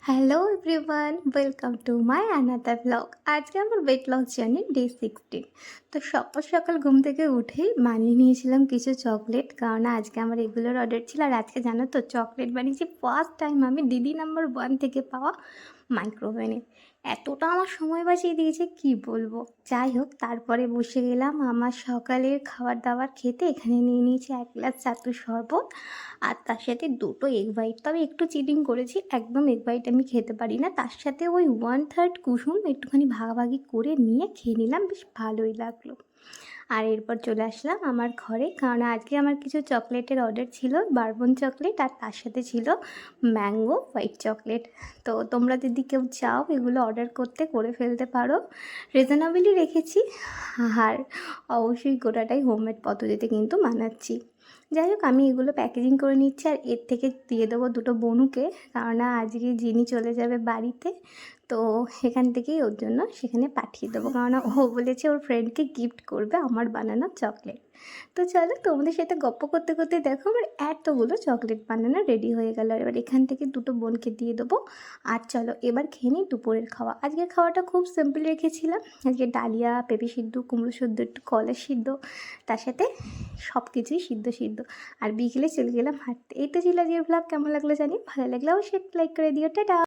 Hello everyone, welcome to my another blog. আজকে আমার weight loss journey day 16। তো সকাল সকাল ঘুম থেকে উঠেই বানিয়ে নিয়েছিলাম কিছু চকলেট, কারণ আজকে আমার এগুলোর অর্ডার ছিল। আর আজকে জানো তো চকলেট বানিয়েছি ফার্স্ট টাইম আমি দিদি নাম্বার 1 থেকে পাওয়া মাইক্রোওভেনে। এতটা আমার সময় বাঁচিয়ে দিয়েছে কি বলবো। যাই হোক, তারপরে বসে গেলাম আমার সকালের খাবার দাবার খেতে। এখানে নিয়ে নিয়েছি 1 গ্লাস ছাতু শরবত আর তার সাথে দুটো এগ হোয়াইট। তবে একটু চিটিং করেছি, একদম এগ হোয়াইট আমি খেতে পারি না। তার সাথে ওই 1/3 কুসুম একটুখানি ভাগাভাগি করে নিয়ে খেয়ে নিলাম, বেশ ভালোই লাগলো। আর এরপর চলে আসলাম আমার ঘরে, কারণ আজকে আমার কিছু চকলেটের অর্ডার ছিল, বারবন চকলেট আর তার সাথে ছিল ম্যাঙ্গো হোয়াইট চকলেট। তো তোমরা যদি কেউ চাও এগুলো অর্ডার করতে করে ফেলতে পারো, রিজনেবলই রেখেছি। আর অবশ্যই গোটাটাই হোমমেড পদ্ধতিতে কিন্তু বানাচ্ছি। যাই হোক, আমি এগুলো প্যাকেজিং করে নিচ্ছি আর এর থেকে দিয়ে দেবো দুটো বনুকে, কারণ আজকে যিনি চলে যাবে বাড়িতে, তো সেখান থেকেই ওর জন্য সেখানে পাঠিয়ে দেবো, কারণ ও বলেছে ওর ফ্রেন্ডকে গিফট করবে আমার বানানো চকলেট। তো চলো তোমাদের সাথে গপ্প করতে করতে দেখো আমার এতগুলো চকলেট বানানো রেডি হয়ে গেল। এবার এখান থেকে দুটো বোনকে দিয়ে দেবো। আর চলো এবার খেয়ে নিই দুপুরের খাওয়া। আজকের খাওয়াটা খুব সিম্পল রেখেছিলাম। আজকে ডালিয়া, পেঁপে সিদ্ধ, কুমড়ো সিদ্ধ, একটু কলা সিদ্ধ, তার সাথে সব কিছুই সিদ্ধ সিদ্ধ। আর বিকেলে চলে গেলাম হাঁটতে। এই তো ছিল আজকের ব্লগ। কেমন লাগলো জানি, ভালো লাগলে অবশ্যই লাইক করে দিও। টাটা।